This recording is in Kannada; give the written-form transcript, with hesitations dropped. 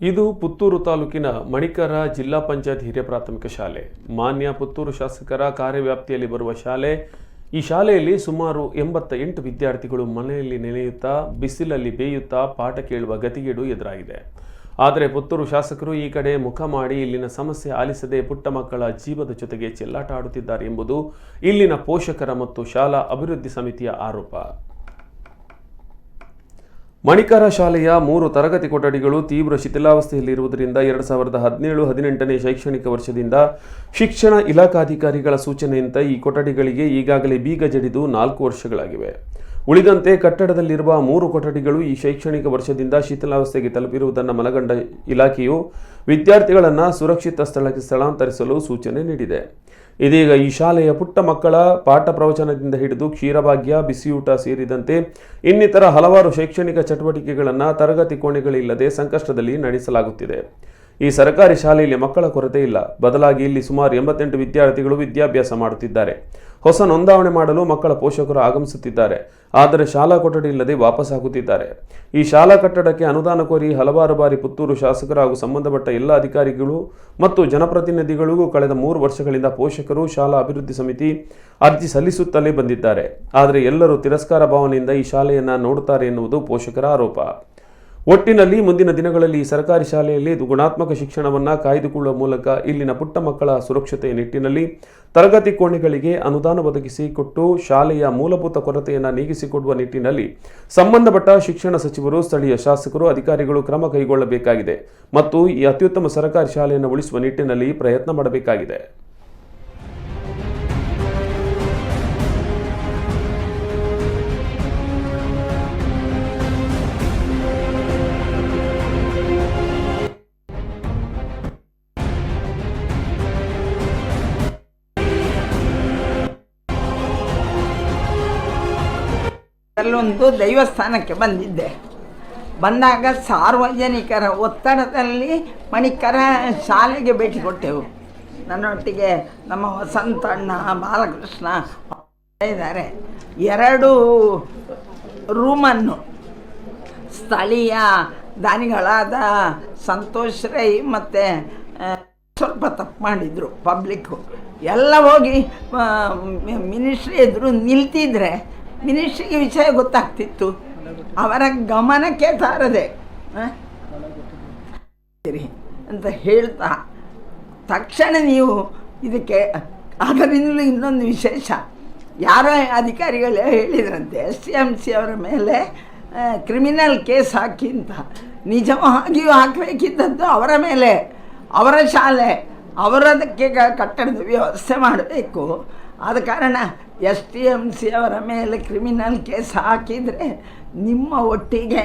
ಇದು ಪುತ್ತೂರು ತಾಲೂಕಿನ ಮಣಿಕರ ಜಿಲ್ಲಾ ಪಂಚಾಯತ್ ಹಿರಿಯ ಪ್ರಾಥಮಿಕ ಶಾಲೆ. ಮಾನ್ಯ ಪುತ್ತೂರು ಶಾಸಕರ ಕಾರ್ಯವ್ಯಾಪ್ತಿಯಲ್ಲಿ ಬರುವ ಶಾಲೆ. ಈ ಶಾಲೆಯಲ್ಲಿ ಸುಮಾರು 88 ವಿದ್ಯಾರ್ಥಿಗಳು ಮನೆಯಲ್ಲಿ ನೆನೆಯುತ್ತಾ ಬಿಸಿಲಲ್ಲಿ ಬೇಯುತ್ತಾ ಪಾಠ ಕೇಳುವ ಗತಿಗೇಡು ಎದುರಾಗಿದೆ. ಆದರೆ ಪುತ್ತೂರು ಶಾಸಕರು ಈ ಕಡೆ ಮುಖ ಮಾಡಿ ಇಲ್ಲಿನ ಸಮಸ್ಯೆ ಆಲಿಸದೆ ಪುಟ್ಟ ಮಕ್ಕಳ ಜೀವದ ಜೊತೆಗೆ ಚೆಲ್ಲಾಟ ಆಡುತ್ತಿದ್ದಾರೆ ಎಂಬುದು ಇಲ್ಲಿನ ಪೋಷಕರ ಮತ್ತು ಶಾಲಾ ಅಭಿವೃದ್ಧಿ ಸಮಿತಿಯ ಆರೋಪ. ಮಣಿಕರ ಶಾಲೆಯ 3 ತರಗತಿ ಕೊಠಡಿಗಳು ತೀವ್ರ ಶಿಥಿಲಾವಸ್ಥೆಯಲ್ಲಿರುವುದರಿಂದ 2017-18ನೇ ಶೈಕ್ಷಣಿಕ ವರ್ಷದಿಂದ ಶಿಕ್ಷಣ ಇಲಾಖಾಧಿಕಾರಿಗಳ ಸೂಚನೆಯಂತೆ ಈ ಕೊಠಡಿಗಳಿಗೆ ಈಗಾಗಲೇ ಬೀಗ ಜಡಿದು 4 ವರ್ಷಗಳಾಗಿವೆ. ಉಳಿದಂತೆ ಕಟ್ಟಡದಲ್ಲಿರುವ 3 ಕೊಠಡಿಗಳು ಈ ಶೈಕ್ಷಣಿಕ ವರ್ಷದಿಂದ ಶಿಥಿಲಾವಸ್ಥೆಗೆ ತಲುಪಿರುವುದನ್ನು ಮನಗಂಡ ಇಲಾಖೆಯು ವಿದ್ಯಾರ್ಥಿಗಳನ್ನು ಸುರಕ್ಷಿತ ಸ್ಥಳಕ್ಕೆ ಸ್ಥಳಾಂತರಿಸಲು ಸೂಚನೆ ನೀಡಿದೆ. ಇದೀಗ ಈ ಶಾಲೆಯ ಪುಟ್ಟ ಮಕ್ಕಳ ಪಾಠ ಪ್ರವಚನದಿಂದ ಹಿಡಿದು ಕ್ಷೀರಭಾಗ್ಯ, ಬಿಸಿಯೂಟ ಸೇರಿದಂತೆ ಇನ್ನಿತರ ಹಲವಾರು ಶೈಕ್ಷಣಿಕ ಚಟುವಟಿಕೆಗಳನ್ನು ತರಗತಿ ಕೋಣೆಗಳಿಲ್ಲದೆ ಸಂಕಷ್ಟದಲ್ಲಿ ನಡೆಸಲಾಗುತ್ತಿದೆ. ಈ ಸರ್ಕಾರಿ ಶಾಲೆಯಲ್ಲಿ ಮಕ್ಕಳ ಕೊರತೆ ಇಲ್ಲ. ಬದಲಾಗಿ ಇಲ್ಲಿ ಸುಮಾರು 88 ವಿದ್ಯಾರ್ಥಿಗಳು ವಿದ್ಯಾಭ್ಯಾಸ ಮಾಡುತ್ತಿದ್ದಾರೆ. ಹೊಸ ನೋಂದಾವಣೆ ಮಾಡಲು ಮಕ್ಕಳ ಪೋಷಕರು ಆಗಮಿಸುತ್ತಿದ್ದಾರೆ. ಆದರೆ ಶಾಲಾ ಕೊಠಡಿ ಇಲ್ಲದೆ ವಾಪಸ್ಸಾಗುತ್ತಿದ್ದಾರೆ. ಈ ಶಾಲಾ ಕಟ್ಟಡಕ್ಕೆ ಅನುದಾನ ಕೋರಿ ಹಲವಾರು ಬಾರಿ ಪುತ್ತೂರು ಶಾಸಕರು ಹಾಗೂ ಸಂಬಂಧಪಟ್ಟ ಎಲ್ಲ ಅಧಿಕಾರಿಗಳು ಮತ್ತು ಜನಪ್ರತಿನಿಧಿಗಳಿಗೂ ಕಳೆದ 3 ವರ್ಷಗಳಿಂದ ಪೋಷಕರು, ಶಾಲಾ ಅಭಿವೃದ್ಧಿ ಸಮಿತಿ ಅರ್ಜಿ ಸಲ್ಲಿಸುತ್ತಲೇ ಬಂದಿದ್ದಾರೆ. ಆದರೆ ಎಲ್ಲರೂ ತಿರಸ್ಕಾರ ಭಾವನೆಯಿಂದ ಈ ಶಾಲೆಯನ್ನು ನೋಡುತ್ತಾರೆ ಎನ್ನುವುದು ಪೋಷಕರ ಆರೋಪ. ಒಟ್ಟಿನಲ್ಲಿ ಮುಂದಿನ ದಿನಗಳಲ್ಲಿ ಈ ಸರ್ಕಾರಿ ಶಾಲೆಯಲ್ಲಿ ಗುಣಾತ್ಮಕ ಶಿಕ್ಷಣವನ್ನು ಕಾಯ್ದುಕೊಳ್ಳುವ ಮೂಲಕ ಇಲ್ಲಿನ ಪುಟ್ಟ ಮಕ್ಕಳ ಸುರಕ್ಷತೆಯ ನಿಟ್ಟಿನಲ್ಲಿ ತರಗತಿ ಕೋಣೆಗಳಿಗೆ ಅನುದಾನ ಒದಗಿಸಿಕೊಟ್ಟು ಶಾಲೆಯ ಮೂಲಭೂತ ಕೊರತೆಯನ್ನು ನೀಗಿಸಿಕೊಡುವ ನಿಟ್ಟಿನಲ್ಲಿ ಸಂಬಂಧಪಟ್ಟ ಶಿಕ್ಷಣ ಸಚಿವರು, ಸ್ಥಳೀಯ ಶಾಸಕರು, ಅಧಿಕಾರಿಗಳು ಕ್ರಮ ಕೈಗೊಳ್ಳಬೇಕಾಗಿದೆ ಮತ್ತು ಈ ಅತ್ಯುತ್ತಮ ಸರ್ಕಾರಿ ಶಾಲೆಯನ್ನು ಉಳಿಸುವ ನಿಟ್ಟಿನಲ್ಲಿ ಪ್ರಯತ್ನ ಮಾಡಬೇಕಾಗಿದೆ. ಅಲ್ಲೊಂದು ದೈವಸ್ಥಾನಕ್ಕೆ ಬಂದಾಗ ಸಾರ್ವಜನಿಕರ ಒತ್ತಡದಲ್ಲಿ ಮಣಿಕರ ಶಾಲೆಗೆ ಭೇಟಿ ಕೊಟ್ಟೆವು. ನನ್ನೊಟ್ಟಿಗೆ ನಮ್ಮ ವಸಂತಣ್ಣ, ಬಾಲಕೃಷ್ಣ ಇದ್ದಾರೆ. 2 ರೂಮನ್ನು ಸ್ಥಳೀಯ ದಾನಿಗಳಾದ ಸಂತೋಷ್ ರೈ ಮತ್ತು ಸ್ವಲ್ಪ ತಪ್ಪು ಮಾಡಿದರು. ಪಬ್ಲಿಕ್ಕು ಎಲ್ಲ ಹೋಗಿ ಮಿನಿಸ್ಟ್ರಿ ಎದುರು ನಿಲ್ತಿದ್ರೆ ಮಿನಿಸ್ಟ್ರಿಗೆ ವಿಷಯ ಗೊತ್ತಾಗ್ತಿತ್ತು. ಅವರ ಗಮನಕ್ಕೆ ತಾರದೆ ಅಂತ ಹೇಳ್ತಾ ತಕ್ಷಣ ನೀವು ಇದಕ್ಕೆ ಅದರಿಂದಲೂ ಇನ್ನೊಂದು ವಿಶೇಷ, ಯಾರೋ ಅಧಿಕಾರಿಗಳೇ ಹೇಳಿದ್ರಂತೆ SMC ಅವರ ಮೇಲೆ ಕ್ರಿಮಿನಲ್ ಕೇಸ್ ಹಾಕಿ ಅಂತ. ನಿಜವಾಗಿಯೂ ಹಾಕಬೇಕಿದ್ದದ್ದು ಅವರ ಮೇಲೆ, ಅವರ ಶಾಲೆ, ಅವರದಕ್ಕೆ ಕಟ್ಟಡದ ವ್ಯವಸ್ಥೆ ಮಾಡಬೇಕು. ಆದ ಕಾರಣ STMC ಅವರ ಮೇಲೆ ಕ್ರಿಮಿನಲ್ ಕೇಸ್ ಹಾಕಿದರೆ ನಿಮ್ಮ ಒಟ್ಟಿಗೆ